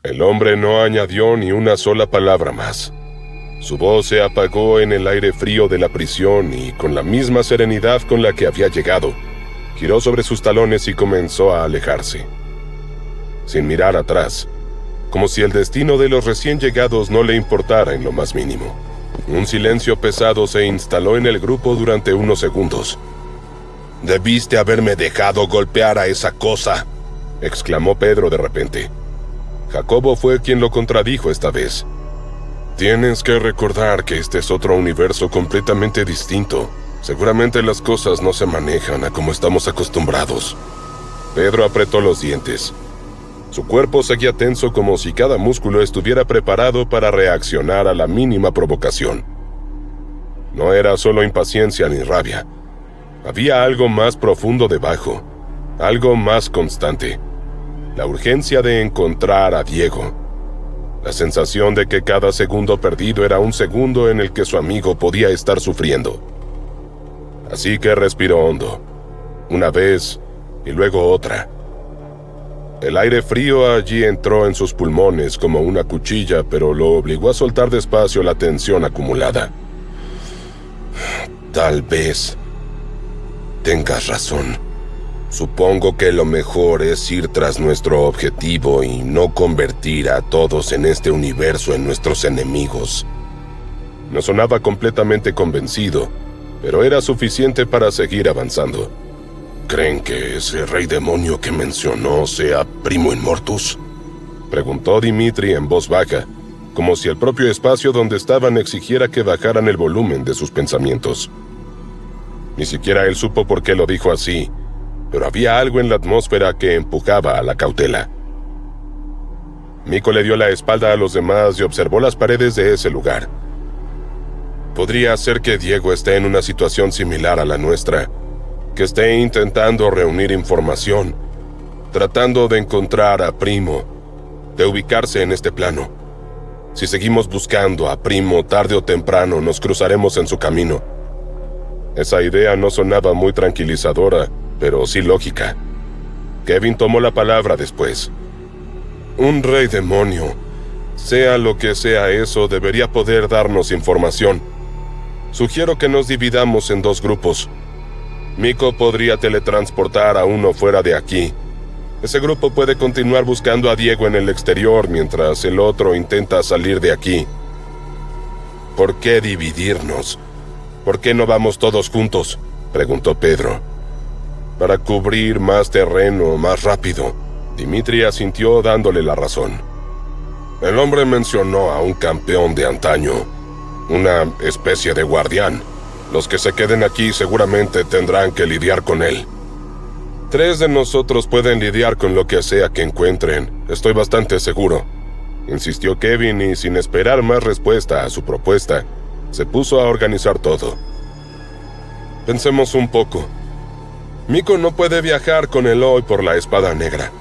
El hombre no añadió ni una sola palabra más. Su voz se apagó en el aire frío de la prisión y, con la misma serenidad con la que había llegado, giró sobre sus talones y comenzó a alejarse. Sin mirar atrás, como si el destino de los recién llegados no le importara en lo más mínimo. Un silencio pesado se instaló en el grupo durante unos segundos. «Debiste haberme dejado golpear a esa cosa», exclamó Pedro de repente. Jacobo fue quien lo contradijo esta vez. «Tienes que recordar que este es otro universo completamente distinto. Seguramente las cosas no se manejan a como estamos acostumbrados». Pedro apretó los dientes. Su cuerpo seguía tenso como si cada músculo estuviera preparado para reaccionar a la mínima provocación. No era solo impaciencia ni rabia. Había algo más profundo debajo, algo más constante. La urgencia de encontrar a Diego. La sensación de que cada segundo perdido era un segundo en el que su amigo podía estar sufriendo. Así que respiró hondo, una vez y luego otra. El aire frío allí entró en sus pulmones como una cuchilla, pero lo obligó a soltar despacio la tensión acumulada. «Tal vez tengas razón. Supongo que lo mejor es ir tras nuestro objetivo y no convertir a todos en este universo en nuestros enemigos». No sonaba completamente convencido, pero era suficiente para seguir avanzando. «¿Creen que ese rey demonio que mencionó sea Primo Inmortus?», preguntó Dimitri en voz baja, como si el propio espacio donde estaban exigiera que bajaran el volumen de sus pensamientos. Ni siquiera él supo por qué lo dijo así, pero había algo en la atmósfera que empujaba a la cautela. Miko le dio la espalda a los demás y observó las paredes de ese lugar. «Podría ser que Diego esté en una situación similar a la nuestra, que esté intentando reunir información, tratando de encontrar a Primo, de ubicarse en este plano. Si seguimos buscando a Primo, tarde o temprano nos cruzaremos en su camino». Esa idea no sonaba muy tranquilizadora, pero sí lógica. Kevin tomó la palabra después. «Un rey demonio, sea lo que sea eso, debería poder darnos información. Sugiero que nos dividamos en dos grupos. Miko podría teletransportar a uno fuera de aquí. Ese grupo puede continuar buscando a Diego en el exterior mientras el otro intenta salir de aquí». «¿Por qué dividirnos? ¿Por qué no vamos todos juntos?», preguntó Pedro. «Para cubrir más terreno más rápido», Dimitri asintió dándole la razón. «El hombre mencionó a un campeón de antaño, una especie de guardián. Los que se queden aquí seguramente tendrán que lidiar con él». «3 de nosotros pueden lidiar con lo que sea que encuentren, estoy bastante seguro», insistió Kevin, y sin esperar más respuesta a su propuesta, se puso a organizar todo. «Pensemos un poco. Miko no puede viajar con Eloy por la espada negra.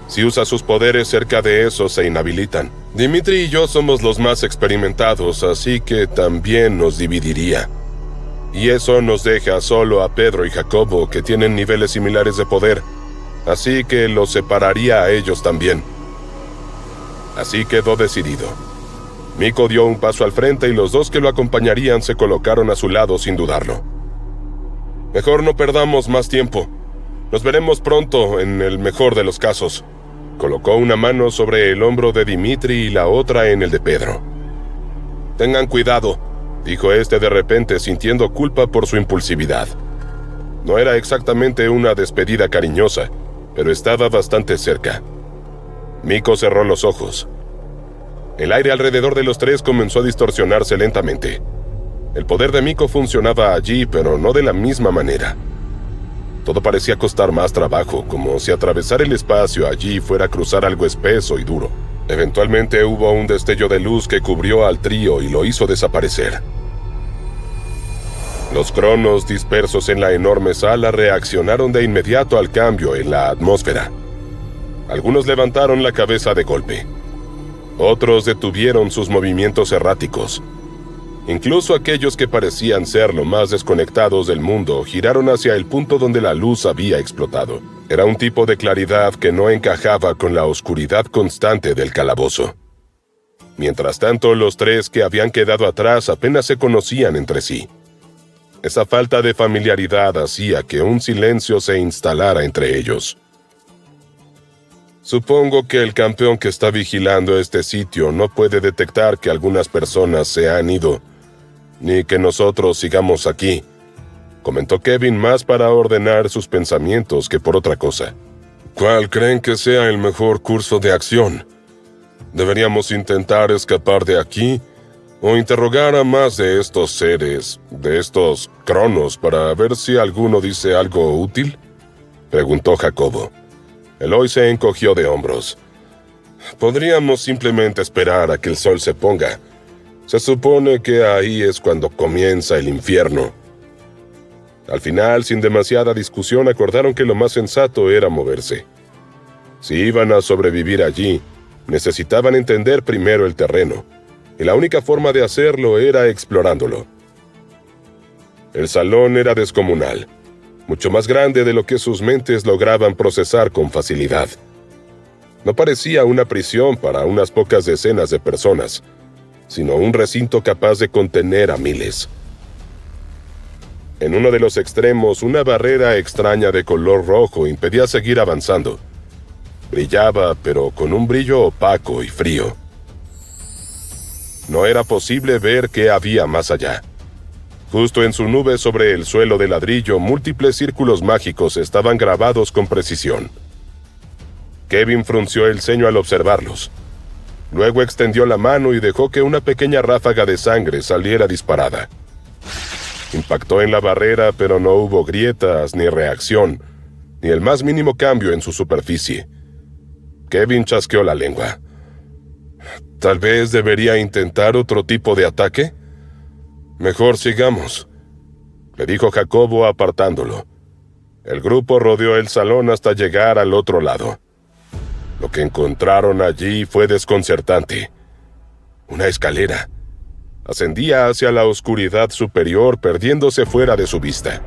Si usa sus poderes cerca de eso, se inhabilitan. Dimitri y yo somos los más experimentados, así que también nos dividiría. Y eso nos deja solo a Pedro y Jacobo, que tienen niveles similares de poder, así que los separaría a ellos también». Así quedó decidido. Miko dio un paso al frente y los dos que lo acompañarían se colocaron a su lado sin dudarlo. «Mejor no perdamos más tiempo. Nos veremos pronto, en el mejor de los casos». Colocó una mano sobre el hombro de Dimitri y la otra en el de Pedro. «Tengan cuidado», dijo este de repente, sintiendo culpa por su impulsividad. No era exactamente una despedida cariñosa, pero estaba bastante cerca. Miko cerró los ojos. El aire alrededor de los tres comenzó a distorsionarse lentamente. El poder de Miko funcionaba allí, pero no de la misma manera. Todo parecía costar más trabajo, como si atravesar el espacio allí fuera a cruzar algo espeso y duro. Eventualmente hubo un destello de luz que cubrió al trío y lo hizo desaparecer. Los cronos dispersos en la enorme sala reaccionaron de inmediato al cambio en la atmósfera. Algunos levantaron la cabeza de golpe. Otros detuvieron sus movimientos erráticos. Incluso aquellos que parecían ser lo más desconectados del mundo giraron hacia el punto donde la luz había explotado. Era un tipo de claridad que no encajaba con la oscuridad constante del calabozo. Mientras tanto, los tres que habían quedado atrás apenas se conocían entre sí. Esa falta de familiaridad hacía que un silencio se instalara entre ellos. Supongo que el campeón que está vigilando este sitio no puede detectar que algunas personas se han ido, ni que nosotros sigamos aquí, comentó Kevin más para ordenar sus pensamientos que por otra cosa. ¿Cuál creen que sea el mejor curso de acción? ¿Deberíamos intentar escapar de aquí o interrogar a más de estos seres, de estos cronos, para ver si alguno dice algo útil?, preguntó Jacobo. Eloy se encogió de hombros. Podríamos simplemente esperar a que el sol se ponga. Se supone que ahí es cuando comienza el infierno. Al final, sin demasiada discusión, acordaron que lo más sensato era moverse. Si iban a sobrevivir allí, necesitaban entender primero el terreno, y la única forma de hacerlo era explorándolo. El salón era descomunal, mucho más grande de lo que sus mentes lograban procesar con facilidad. No parecía una prisión para unas pocas decenas de personas, sino un recinto capaz de contener a miles. En uno de los extremos, una barrera extraña de color rojo impedía seguir avanzando. Brillaba, pero con un brillo opaco y frío. No era posible ver qué había más allá. Justo en su nube sobre el suelo de ladrillo, múltiples círculos mágicos estaban grabados con precisión. Kevin frunció el ceño al observarlos. Luego extendió la mano y dejó que una pequeña ráfaga de sangre saliera disparada. Impactó en la barrera, pero no hubo grietas, ni reacción, ni el más mínimo cambio en su superficie. Kevin chasqueó la lengua. ¿Tal vez debería intentar otro tipo de ataque? Mejor sigamos, le dijo Jacobo apartándolo. El grupo rodeó el salón hasta llegar al otro lado. Lo que encontraron allí fue desconcertante. Una escalera. Ascendía hacia la oscuridad superior, perdiéndose fuera de su vista.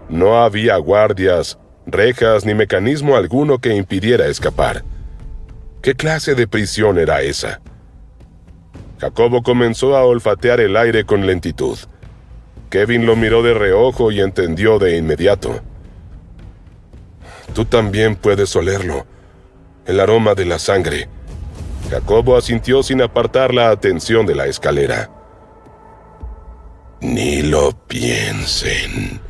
No había guardias, rejas ni mecanismo alguno que impidiera escapar. ¿Qué clase de prisión era esa? Jacobo comenzó a olfatear el aire con lentitud. Kevin lo miró de reojo y entendió de inmediato. Tú también puedes olerlo. El aroma de la sangre. Jacobo asintió sin apartar la atención de la escalera. Ni lo piensen,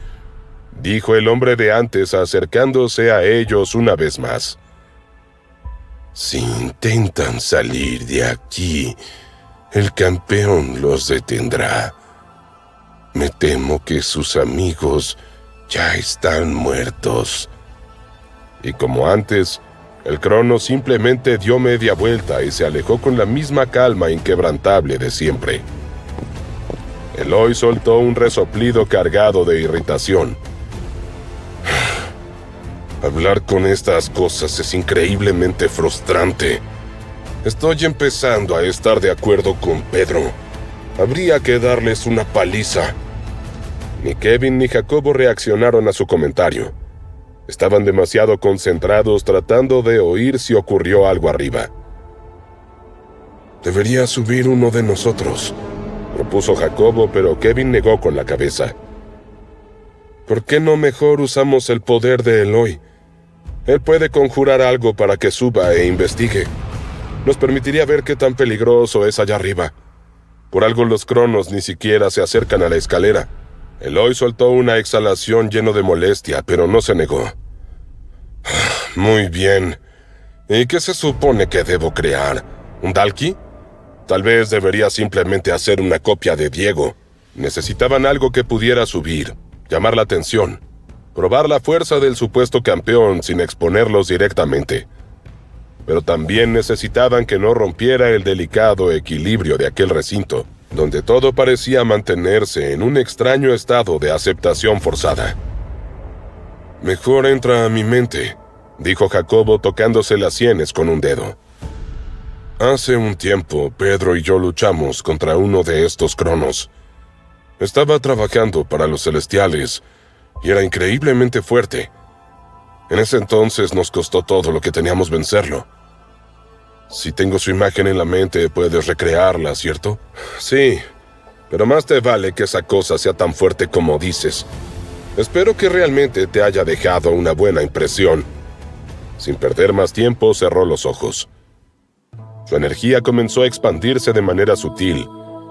dijo el hombre de antes acercándose a ellos una vez más. Si intentan salir de aquí, el campeón los detendrá. Me temo que sus amigos ya están muertos. Y como antes, el crono simplemente dio media vuelta y se alejó con la misma calma inquebrantable de siempre. Eloy soltó un resoplido cargado de irritación. Hablar con estas cosas es increíblemente frustrante. Estoy empezando a estar de acuerdo con Pedro. Habría que darles una paliza. Ni Kevin ni Jacobo reaccionaron a su comentario. Estaban demasiado concentrados tratando de oír si ocurrió algo arriba. Debería subir uno de nosotros, propuso Jacobo, pero Kevin negó con la cabeza. ¿Por qué no mejor usamos el poder de Eloy? Él puede conjurar algo para que suba e investigue. Nos permitiría ver qué tan peligroso es allá arriba. Por algo los cronos ni siquiera se acercan a la escalera. Eloy soltó una exhalación lleno de molestia, pero no se negó. Muy bien. ¿Y qué se supone que debo crear? ¿Un Dalki? Tal vez debería simplemente hacer una copia de Diego. Necesitaban algo que pudiera subir, llamar la atención, probar la fuerza del supuesto campeón sin exponerlos directamente. Pero también necesitaban que no rompiera el delicado equilibrio de aquel recinto, donde todo parecía mantenerse en un extraño estado de aceptación forzada. Mejor entra a mi mente, dijo Jacobo tocándose las sienes con un dedo. Hace un tiempo, Pedro y yo luchamos contra uno de estos cronos. Estaba trabajando para los celestiales y era increíblemente fuerte. En ese entonces nos costó todo lo que teníamos vencerlo. Si tengo su imagen en la mente, puedes recrearla, ¿cierto? Sí, pero más te vale que esa cosa sea tan fuerte como dices. Espero que realmente te haya dejado una buena impresión. Sin perder más tiempo, cerró los ojos. Su energía comenzó a expandirse de manera sutil,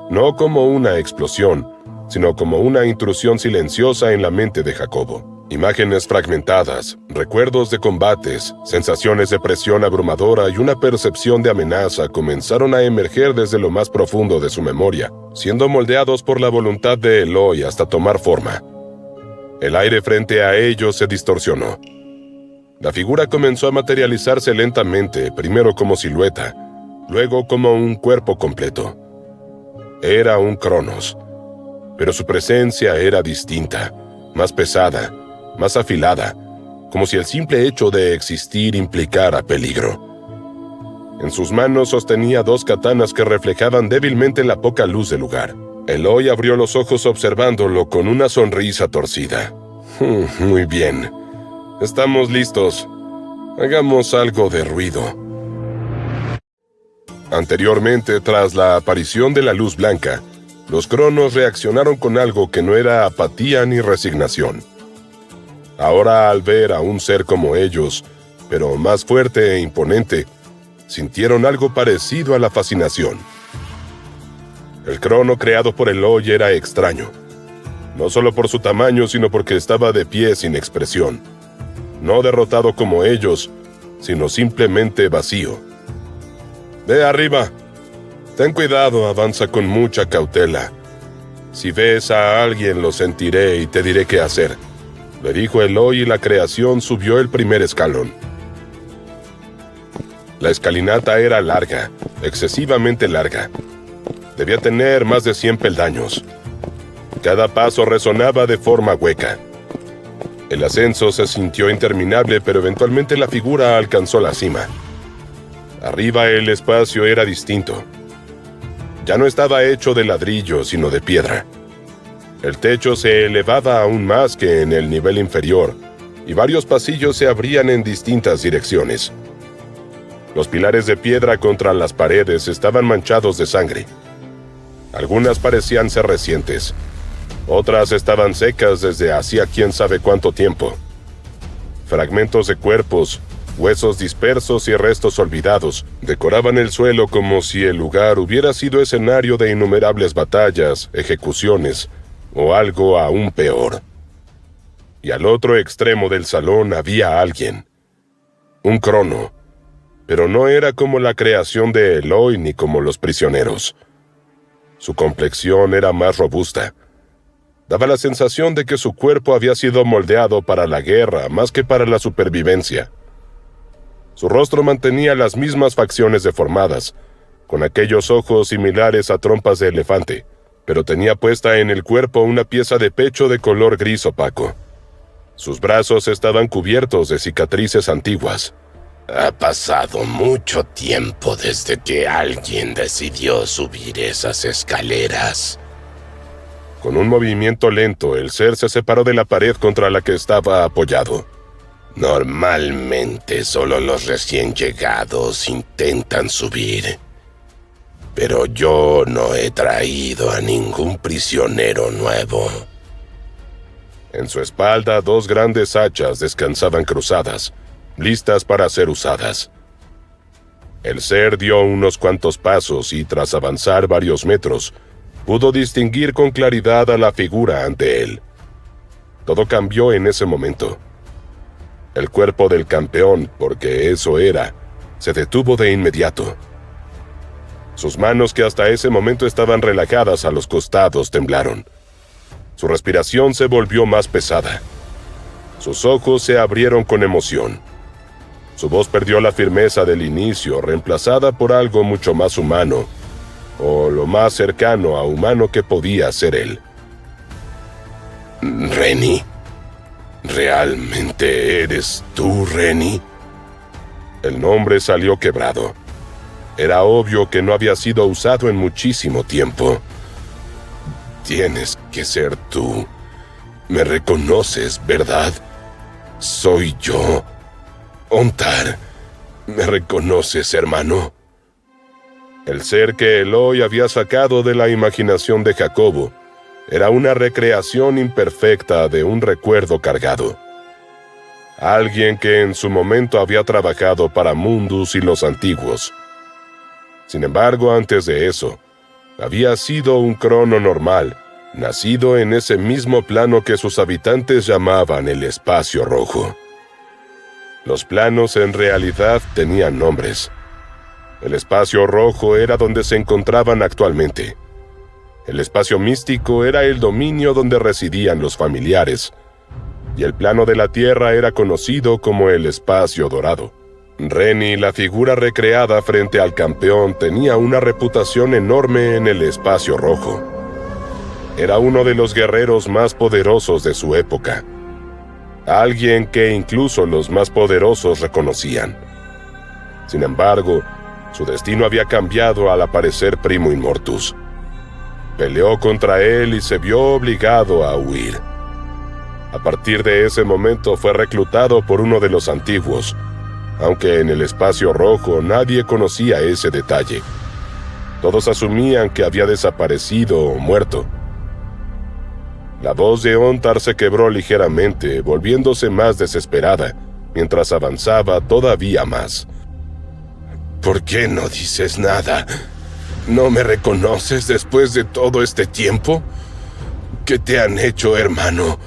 no como una explosión, sino como una intrusión silenciosa en la mente de Jacobo. Imágenes fragmentadas, recuerdos de combates, sensaciones de presión abrumadora y una percepción de amenaza comenzaron a emerger desde lo más profundo de su memoria, siendo moldeados por la voluntad de Eloy hasta tomar forma. El aire frente a ellos se distorsionó. La figura comenzó a materializarse lentamente, primero como silueta, luego como un cuerpo completo. Era un Cronos, pero su presencia era distinta, más pesada, más afilada, como si el simple hecho de existir implicara peligro. En sus manos sostenía 2 katanas que reflejaban débilmente la poca luz del lugar. Eloy abrió los ojos observándolo con una sonrisa torcida. Muy bien. Estamos listos. Hagamos algo de ruido. Anteriormente, tras la aparición de la luz blanca, los Cronos reaccionaron con algo que no era apatía ni resignación. Ahora, al ver a un ser como ellos, pero más fuerte e imponente, sintieron algo parecido a la fascinación. El Crono creado por Eloy era extraño, no solo por su tamaño, sino porque estaba de pie sin expresión, no derrotado como ellos, sino simplemente vacío. Ve arriba. Ten cuidado, avanza con mucha cautela. Si ves a alguien, lo sentiré y te diré qué hacer, le dijo Eloy, y la creación subió el primer escalón. La escalinata era larga, excesivamente larga. Debía tener más de 100 peldaños. Cada paso resonaba de forma hueca. El ascenso se sintió interminable, pero eventualmente la figura alcanzó la cima. Arriba el espacio era distinto. Ya no estaba hecho de ladrillo, sino de piedra. El techo se elevaba aún más que en el nivel inferior, y varios pasillos se abrían en distintas direcciones. Los pilares de piedra contra las paredes estaban manchados de sangre. Algunas parecían ser recientes. Otras estaban secas desde hacía quién sabe cuánto tiempo. Fragmentos de cuerpos, huesos dispersos y restos olvidados decoraban el suelo como si el lugar hubiera sido escenario de innumerables batallas, ejecuciones o algo aún peor. Y al otro extremo del salón había alguien. Un Crono. Pero no era como la creación de Eloy ni como los prisioneros. Su complexión era más robusta. Daba la sensación de que su cuerpo había sido moldeado para la guerra más que para la supervivencia. Su rostro mantenía las mismas facciones deformadas, con aquellos ojos similares a trompas de elefante, pero tenía puesta en el cuerpo una pieza de pecho de color gris opaco. Sus brazos estaban cubiertos de cicatrices antiguas. Ha pasado mucho tiempo desde que alguien decidió subir esas escaleras. Con un movimiento lento, el ser se separó de la pared contra la que estaba apoyado. Normalmente solo los recién llegados intentan subir. Pero yo no he traído a ningún prisionero nuevo. En su espalda, 2 grandes hachas descansaban cruzadas, listas para ser usadas. El ser dio unos cuantos pasos y, tras avanzar varios metros, pudo distinguir con claridad a la figura ante él. Todo cambió en ese momento. El cuerpo del campeón, porque eso era, se detuvo de inmediato. Sus manos, que hasta ese momento estaban relajadas a los costados, temblaron. Su respiración se volvió más pesada. Sus ojos se abrieron con emoción. Su voz perdió la firmeza del inicio, reemplazada por algo mucho más humano, o lo más cercano a humano que podía ser él. ¿Renny? ¿Realmente eres tú, Renny? El nombre salió quebrado. Era obvio que no había sido usado en muchísimo tiempo. Tienes que ser tú. Me reconoces, ¿verdad? Soy yo. Ontar. ¿Me reconoces, hermano? El ser que Eloy había sacado de la imaginación de Jacobo era una recreación imperfecta de un recuerdo cargado. Alguien que en su momento había trabajado para Mundus y los antiguos. Sin embargo, antes de eso, había sido un crono normal, nacido en ese mismo plano que sus habitantes llamaban el espacio rojo. Los planos en realidad tenían nombres. El espacio rojo era donde se encontraban actualmente. El espacio místico era el dominio donde residían los familiares, y el plano de la tierra era conocido como el espacio dorado. Reni, la figura recreada frente al campeón, tenía una reputación enorme en el espacio rojo. Era uno de los guerreros más poderosos de su época. Alguien que incluso los más poderosos reconocían. Sin embargo, su destino había cambiado al aparecer Primo Immortus. Peleó contra él y se vio obligado a huir. A partir de ese momento fue reclutado por uno de los antiguos, aunque en el espacio rojo nadie conocía ese detalle. Todos asumían que había desaparecido o muerto. La voz de Ontar se quebró ligeramente, volviéndose más desesperada, mientras avanzaba todavía más. ¿Por qué no dices nada? ¿No me reconoces después de todo este tiempo? ¿Qué te han hecho, hermano?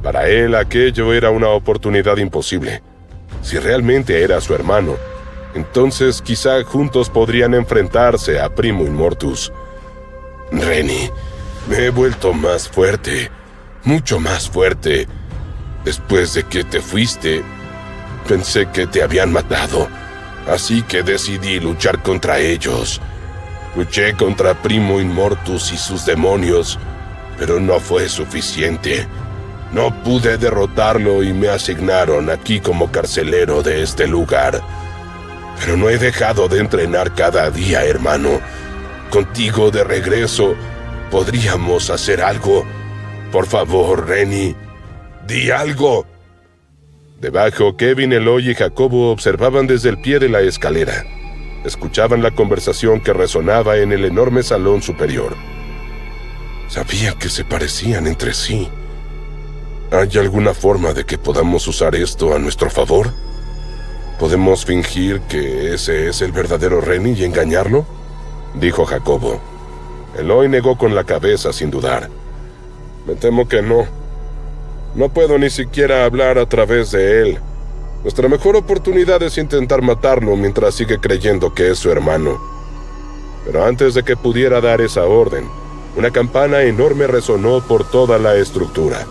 Para él aquello era una oportunidad imposible. Si realmente era su hermano, entonces quizá juntos podrían enfrentarse a Primo Immortus. Reni, me he vuelto más fuerte, mucho más fuerte. Después de que te fuiste, pensé que te habían matado, así que decidí luchar contra ellos. Luché contra Primo Immortus y sus demonios, pero no fue suficiente. No pude derrotarlo y me asignaron aquí como carcelero de este lugar. Pero no he dejado de entrenar cada día, hermano. Contigo de regreso, ¿podríamos hacer algo? Por favor, Reni, di algo. Debajo, Kevin, Eloy y Jacobo observaban desde el pie de la escalera. Escuchaban la conversación que resonaba en el enorme salón superior. Sabían que se parecían entre sí. ¿Hay alguna forma de que podamos usar esto a nuestro favor? ¿Podemos fingir que ese es el verdadero Reni y engañarlo? Dijo Jacobo. Eloy negó con la cabeza sin dudar. Me temo que no. No puedo ni siquiera hablar a través de él. Nuestra mejor oportunidad es intentar matarlo mientras sigue creyendo que es su hermano. Pero antes de que pudiera dar esa orden, una campana enorme resonó por toda la estructura.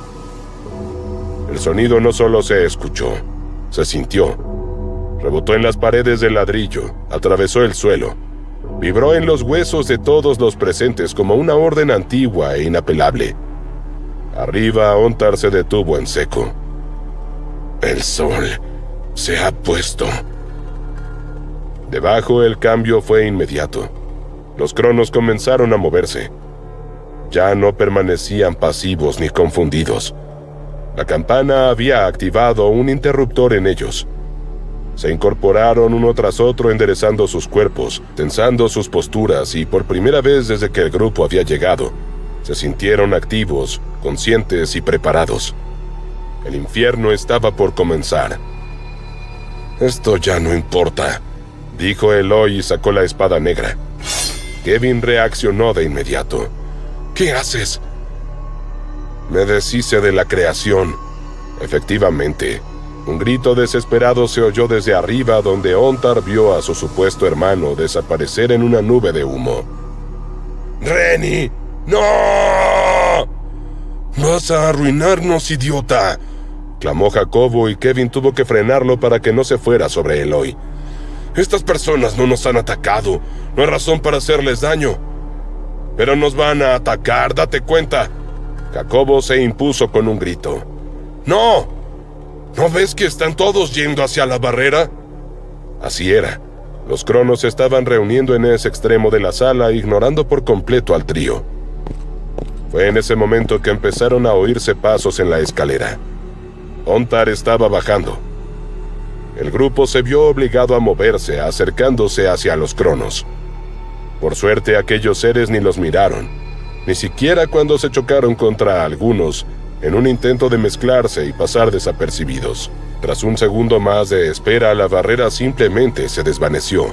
El sonido no solo se escuchó, se sintió. Rebotó en las paredes de ladrillo, atravesó el suelo. Vibró en los huesos de todos los presentes como una orden antigua e inapelable. Arriba, Ontar se detuvo en seco. El sol se ha puesto. Debajo, el cambio fue inmediato. Los cronos comenzaron a moverse. Ya no permanecían pasivos ni confundidos. La campana había activado un interruptor en ellos. Se incorporaron uno tras otro enderezando sus cuerpos, tensando sus posturas y por primera vez desde que el grupo había llegado, se sintieron activos, conscientes y preparados. El infierno estaba por comenzar. Esto ya no importa, dijo Eloy y sacó la espada negra. Kevin reaccionó de inmediato. ¿Qué haces? Me deshice de la creación. Efectivamente, un grito desesperado se oyó desde arriba donde Ontar vio a su supuesto hermano desaparecer en una nube de humo. ¡Reni! ¡No! ¡Vas a arruinarnos, idiota!, clamó Jacobo y Kevin tuvo que frenarlo para que no se fuera sobre Eloy. Estas personas no nos han atacado. No hay razón para hacerles daño. Pero nos van a atacar, date cuenta. Jacobo se impuso con un grito. ¡No! ¿No ves que están todos yendo hacia la barrera? Así era. Los cronos se estaban reuniendo en ese extremo de la sala, ignorando por completo al trío. Fue en ese momento que empezaron a oírse pasos en la escalera. Ontar estaba bajando. El grupo se vio obligado a moverse, acercándose hacia los cronos. Por suerte, aquellos seres ni los miraron, ni siquiera cuando se chocaron contra algunos, en un intento de mezclarse y pasar desapercibidos. Tras un segundo más de espera, la barrera simplemente se desvaneció,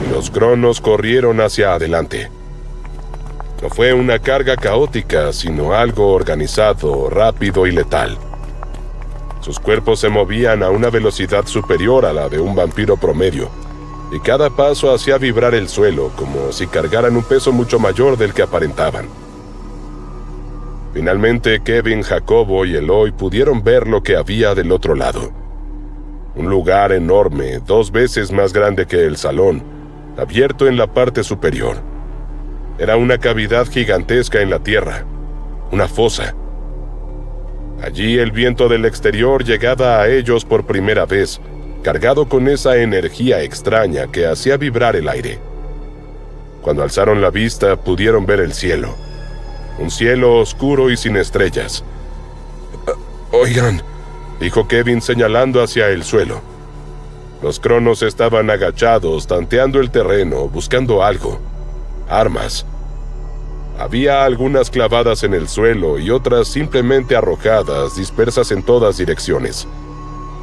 y los cronos corrieron hacia adelante. No fue una carga caótica, sino algo organizado, rápido y letal. Sus cuerpos se movían a una velocidad superior a la de un vampiro promedio, y cada paso hacía vibrar el suelo, como si cargaran un peso mucho mayor del que aparentaban. Finalmente, Kevin, Jacobo y Eloy pudieron ver lo que había del otro lado. Un lugar enorme, 2 veces más grande que el salón, abierto en la parte superior. Era una cavidad gigantesca en la tierra, una fosa. Allí el viento del exterior llegaba a ellos por primera vez, cargado con esa energía extraña que hacía vibrar el aire. Cuando alzaron la vista, pudieron ver el cielo. Un cielo oscuro y sin estrellas. «Oigan», dijo Kevin señalando hacia el suelo. Los cronos estaban agachados, tanteando el terreno, buscando algo. Armas. Había algunas clavadas en el suelo y otras simplemente arrojadas, dispersas en todas direcciones.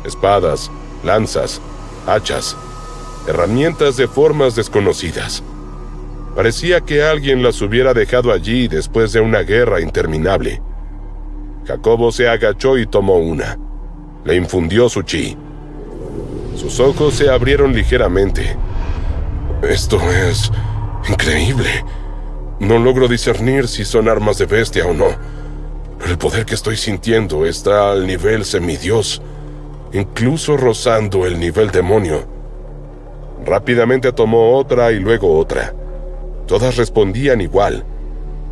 Espadas, lanzas, hachas, herramientas de formas desconocidas. Parecía que alguien las hubiera dejado allí después de una guerra interminable. Jacobo se agachó y tomó una. Le infundió su chi. Sus ojos se abrieron ligeramente. «Esto es increíble. No logro discernir si son armas de bestia o no, pero el poder que estoy sintiendo está al nivel semidios, incluso rozando el nivel demonio». Rápidamente tomó otra y luego otra. Todas respondían igual.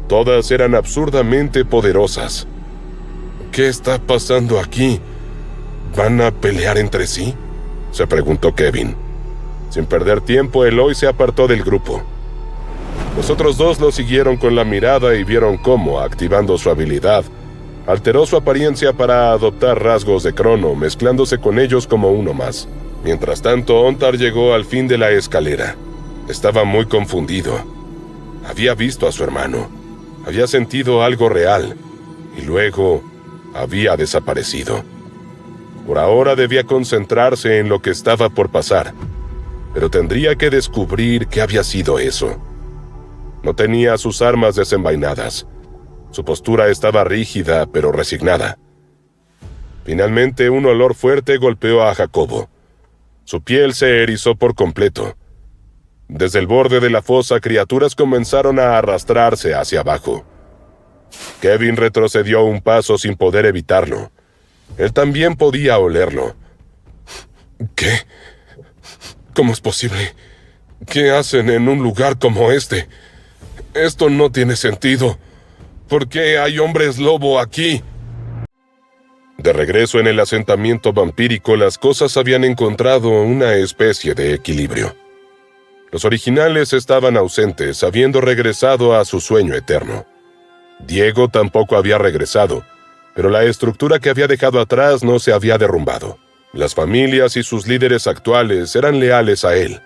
Todas eran absurdamente poderosas. «¿Qué está pasando aquí? ¿Van a pelear entre sí?», se preguntó Kevin. Sin perder tiempo, Eloy se apartó del grupo. Los otros dos lo siguieron con la mirada y vieron cómo, activando su habilidad, alteró su apariencia para adoptar rasgos de crono, mezclándose con ellos como uno más. Mientras tanto, Ontar llegó al fin de la escalera. Estaba muy confundido. Había visto a su hermano. Había sentido algo real. Y luego había desaparecido. Por ahora debía concentrarse en lo que estaba por pasar, pero tendría que descubrir qué había sido eso. No tenía sus armas desenvainadas. Su postura estaba rígida, pero resignada. Finalmente, un olor fuerte golpeó a Jacobo. Su piel se erizó por completo. Desde el borde de la fosa, criaturas comenzaron a arrastrarse hacia abajo. Kevin retrocedió un paso sin poder evitarlo. Él también podía olerlo. «¿Qué? ¿Cómo es posible? ¿Qué hacen en un lugar como este? Esto no tiene sentido. ¿Por qué hay hombres lobo aquí?» De regreso en el asentamiento vampírico, las cosas habían encontrado una especie de equilibrio. Los originales estaban ausentes, habiendo regresado a su sueño eterno. Diego tampoco había regresado, pero la estructura que había dejado atrás no se había derrumbado. Las familias y sus líderes actuales eran leales a él.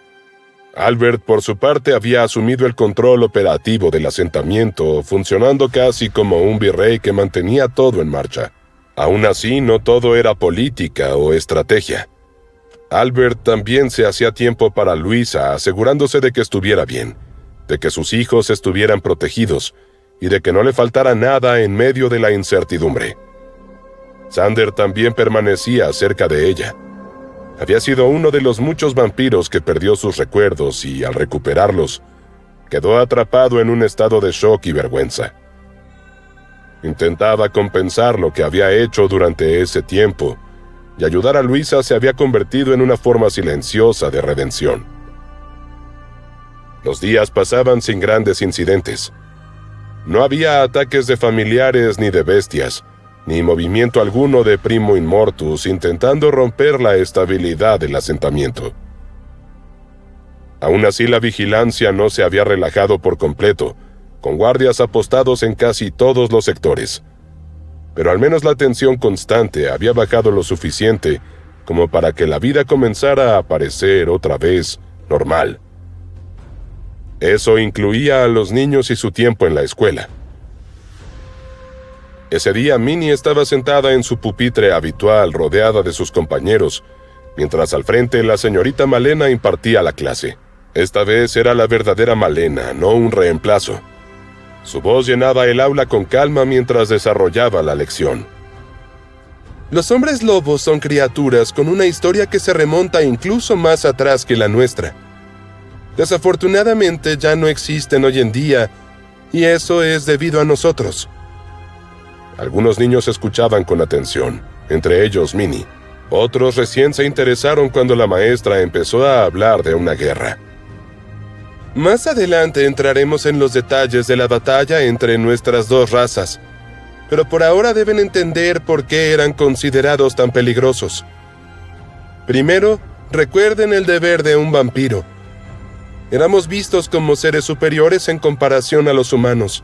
Albert, por su parte, había asumido el control operativo del asentamiento, funcionando casi como un virrey que mantenía todo en marcha. Aún así, no todo era política o estrategia. Albert también se hacía tiempo para Luisa, asegurándose de que estuviera bien, de que sus hijos estuvieran protegidos y de que no le faltara nada en medio de la incertidumbre. Xander también permanecía cerca de ella. Había sido uno de los muchos vampiros que perdió sus recuerdos y, al recuperarlos, quedó atrapado en un estado de shock y vergüenza. Intentaba compensar lo que había hecho durante ese tiempo, y ayudar a Luisa se había convertido en una forma silenciosa de redención. Los días pasaban sin grandes incidentes. No había ataques de familiares ni de bestias, ni movimiento alguno de Primo Immortus intentando romper la estabilidad del asentamiento. Aún así, la vigilancia no se había relajado por completo, con guardias apostados en casi todos los sectores. pero al menos la tensión constante había bajado lo suficiente como para que la vida comenzara a parecer otra vez normal. Eso incluía a los niños y su tiempo en la escuela. Ese día Minnie estaba sentada en su pupitre habitual rodeada de sus compañeros, mientras al frente la señorita Malena impartía la clase. Esta vez era la verdadera Malena, no un reemplazo. Su voz llenaba el aula con calma mientras desarrollaba la lección. Los hombres lobos son criaturas con una historia que se remonta incluso más atrás que la nuestra. Desafortunadamente ya no existen hoy en día, y eso es debido a nosotros. Algunos niños escuchaban con atención, entre ellos Minnie. Otros recién se interesaron cuando la maestra empezó a hablar de una guerra. Más adelante entraremos en los detalles de la batalla entre nuestras dos razas, pero por ahora deben entender por qué eran considerados tan peligrosos. Primero, recuerden el deber de un vampiro. Éramos vistos como seres superiores en comparación a los humanos.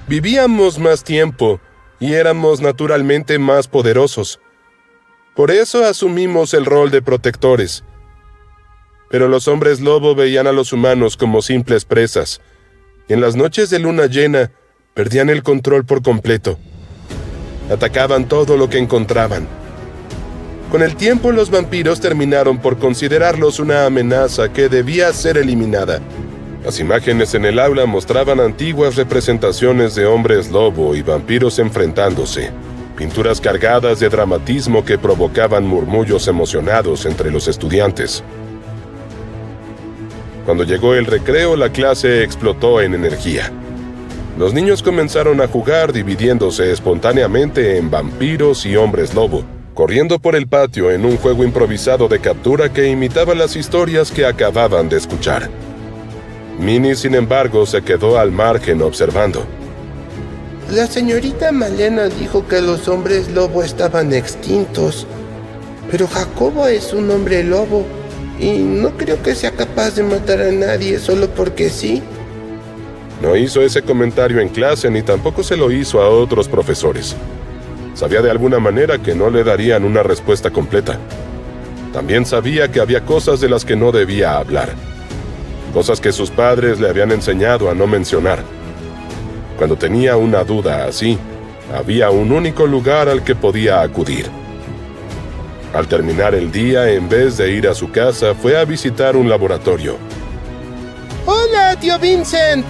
Vivíamos más tiempo y éramos naturalmente más poderosos. Por eso asumimos el rol de protectores. Pero los hombres lobo veían a los humanos como simples presas. En las noches de luna llena, perdían el control por completo. Atacaban todo lo que encontraban. Con el tiempo, los vampiros terminaron por considerarlos una amenaza que debía ser eliminada. Las imágenes en el aula mostraban antiguas representaciones de hombres lobo y vampiros enfrentándose. Pinturas cargadas de dramatismo que provocaban murmullos emocionados entre los estudiantes. Cuando llegó el recreo, la clase explotó en energía. Los niños comenzaron a jugar dividiéndose espontáneamente en vampiros y hombres lobo, corriendo por el patio en un juego improvisado de captura que imitaba las historias que acababan de escuchar. Minnie, sin embargo, se quedó al margen observando. La señorita Malena dijo que los hombres lobo estaban extintos, pero Jacobo es un hombre lobo y no creo que sea capaz de matar a nadie solo porque sí. No hizo ese comentario en clase ni tampoco se lo hizo a otros profesores. Sabía de alguna manera que no le darían una respuesta completa. También sabía que había cosas de las que no debía hablar. Cosas que sus padres le habían enseñado a no mencionar. Cuando tenía una duda así, había un único lugar al que podía acudir. Al terminar el día, en vez de ir a su casa, fue a visitar un laboratorio. ¡Hola, tío Vincent!,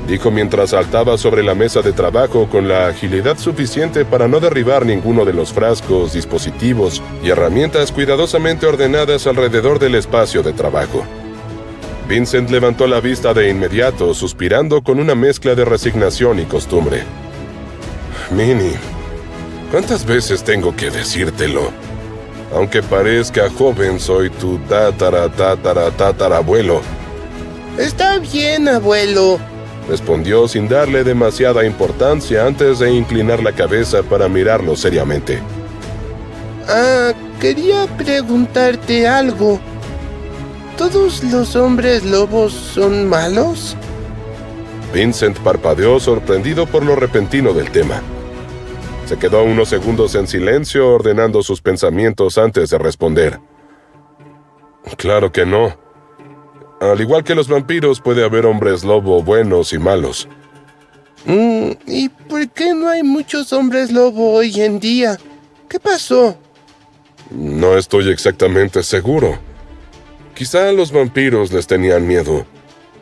dijo mientras saltaba sobre la mesa de trabajo con la agilidad suficiente para no derribar ninguno de los frascos, dispositivos y herramientas cuidadosamente ordenadas alrededor del espacio de trabajo. Vincent levantó la vista de inmediato, suspirando con una mezcla de resignación y costumbre. Minnie, ¿cuántas veces tengo que decírtelo? Aunque parezca joven, soy tu tatarabuelo. Está bien, abuelo, respondió sin darle demasiada importancia antes de inclinar la cabeza para mirarlo seriamente. Quería preguntarte algo. ¿Todos los hombres lobos son malos? Vincent parpadeó sorprendido por lo repentino del tema. Se quedó unos segundos en silencio ordenando sus pensamientos antes de responder. Claro que no. Al igual que los vampiros, puede haber hombres lobo buenos y malos. ¿Y por qué no hay muchos hombres lobo hoy en día? ¿Qué pasó? No estoy exactamente seguro. Quizá a los vampiros les tenían miedo.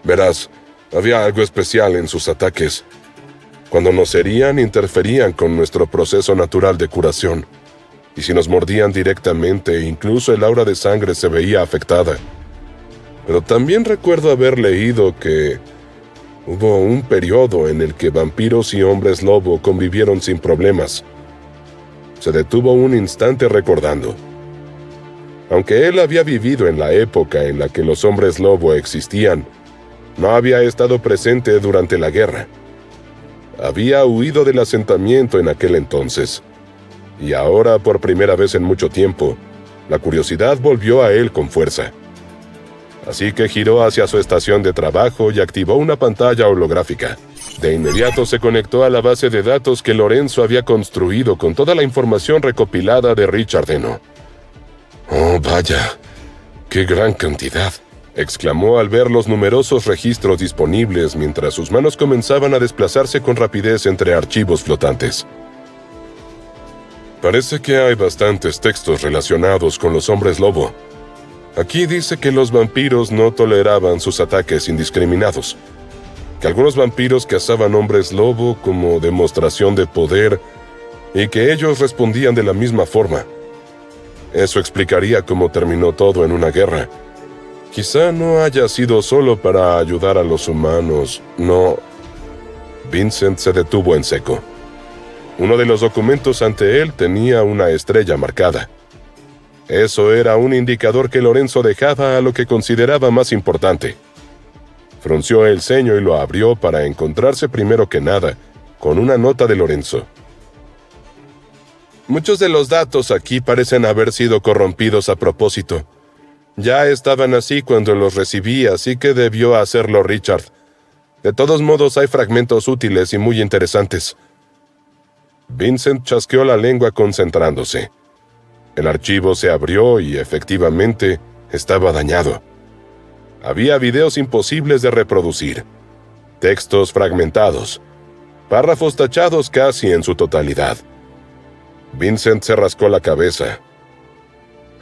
Verás, había algo especial en sus ataques. Cuando nos herían, interferían con nuestro proceso natural de curación. Y si nos mordían directamente, incluso el aura de sangre se veía afectada. Pero también recuerdo haber leído que hubo un periodo en el que vampiros y hombres lobo convivieron sin problemas. Se detuvo un instante recordando. Aunque él había vivido en la época en la que los hombres lobo existían, no había estado presente durante la guerra. Había huido del asentamiento en aquel entonces. Y ahora, por primera vez en mucho tiempo, la curiosidad volvió a él con fuerza. Así que giró hacia su estación de trabajo y activó una pantalla holográfica. De inmediato se conectó a la base de datos que Lorenzo había construido con toda la información recopilada de Richard Eno. «Oh, vaya, qué gran cantidad», exclamó al ver los numerosos registros disponibles mientras sus manos comenzaban a desplazarse con rapidez entre archivos flotantes. «Parece que hay bastantes textos relacionados con los hombres lobo. Aquí dice que los vampiros no toleraban sus ataques indiscriminados, que algunos vampiros cazaban hombres lobo como demostración de poder y que ellos respondían de la misma forma. Eso explicaría cómo terminó todo en una guerra. Quizá no haya sido solo para ayudar a los humanos, no». Vincent se detuvo en seco. Uno de los documentos ante él tenía una estrella marcada. Eso era un indicador que Lorenzo dejaba a lo que consideraba más importante. Frunció el ceño y lo abrió para encontrarse primero que nada con una nota de Lorenzo. «Muchos de los datos aquí parecen haber sido corrompidos a propósito. Ya estaban así cuando los recibí, así que debió hacerlo Richard. De todos modos, hay fragmentos útiles y muy interesantes». Vincent chasqueó la lengua concentrándose. El archivo se abrió y, efectivamente, estaba dañado. Había videos imposibles de reproducir, textos fragmentados, párrafos tachados casi en su totalidad. Vincent se rascó la cabeza.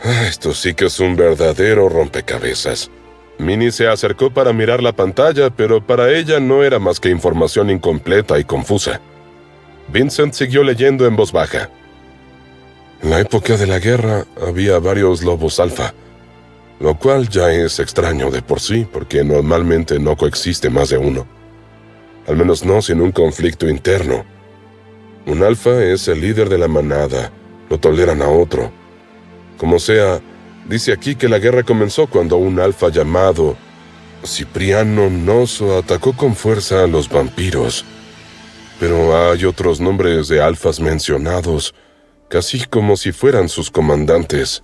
«Esto sí que es un verdadero rompecabezas». Minnie se acercó para mirar la pantalla, pero para ella no era más que información incompleta y confusa. Vincent siguió leyendo en voz baja. «En la época de la guerra había varios lobos alfa, lo cual ya es extraño de por sí, porque normalmente no coexiste más de uno. Al menos no sin un conflicto interno. Un alfa es el líder de la manada, no toleran a otro. Como sea, dice aquí que la guerra comenzó cuando un alfa llamado Cipriano Noso atacó con fuerza a los vampiros. Pero hay otros nombres de alfas mencionados, casi como si fueran sus comandantes».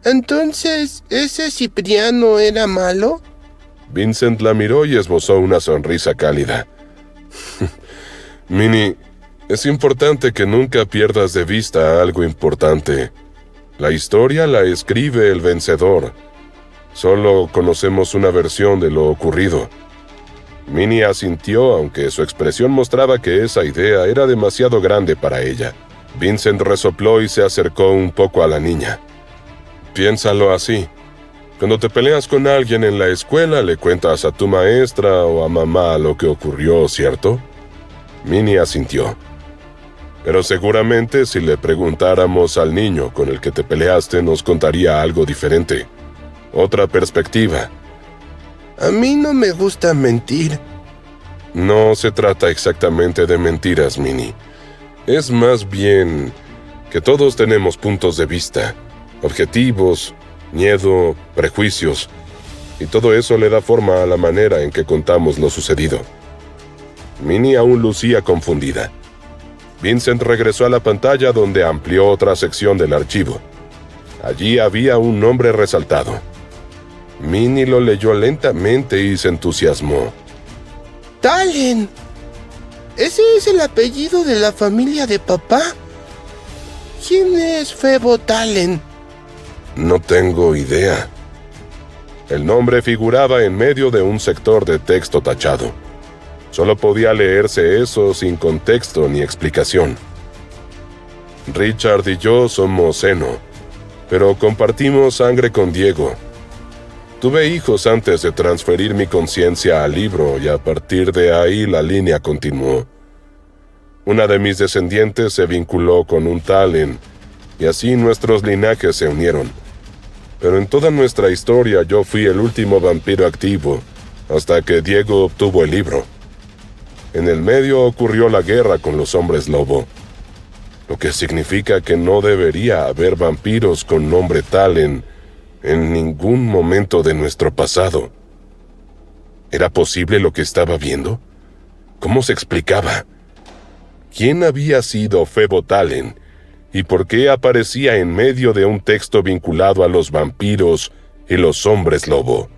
«¿Entonces, ese Cipriano era malo?» Vincent la miró y esbozó una sonrisa cálida. «Minnie, es importante que nunca pierdas de vista algo importante. La historia la escribe el vencedor. Solo conocemos una versión de lo ocurrido». Minnie asintió, aunque su expresión mostraba que esa idea era demasiado grande para ella. Vincent resopló y se acercó un poco a la niña. «Piénsalo así. Cuando te peleas con alguien en la escuela, le cuentas a tu maestra o a mamá lo que ocurrió, ¿cierto?» Minnie asintió. «Pero seguramente si le preguntáramos al niño con el que te peleaste, nos contaría algo diferente. Otra perspectiva». «A mí no me gusta mentir». «No se trata exactamente de mentiras, Minnie. Es más bien que todos tenemos puntos de vista, objetivos, miedo, prejuicios, y todo eso le da forma a la manera en que contamos lo sucedido». Minnie aún lucía confundida. Vincent regresó a la pantalla donde amplió otra sección del archivo. Allí había un nombre resaltado. Minnie lo leyó lentamente y se entusiasmó. «Talen. ¿Ese es el apellido de la familia de papá? ¿Quién es Febo Talen?» «No tengo idea». El nombre figuraba en medio de un sector de texto tachado. Solo podía leerse eso sin contexto ni explicación. «Richard y yo somos Eno, pero compartimos sangre con Diego. Tuve hijos antes de transferir mi conciencia al libro y a partir de ahí la línea continuó. Una de mis descendientes se vinculó con un Talen y así nuestros linajes se unieron. Pero en toda nuestra historia yo fui el último vampiro activo hasta que Diego obtuvo el libro. En el medio ocurrió la guerra con los hombres lobo, lo que significa que no debería haber vampiros con nombre Talen en ningún momento de nuestro pasado. ¿Era posible lo que estaba viendo? ¿Cómo se explicaba? ¿Quién había sido Febo Talen? ¿Y por qué aparecía en medio de un texto vinculado a los vampiros y los hombres lobo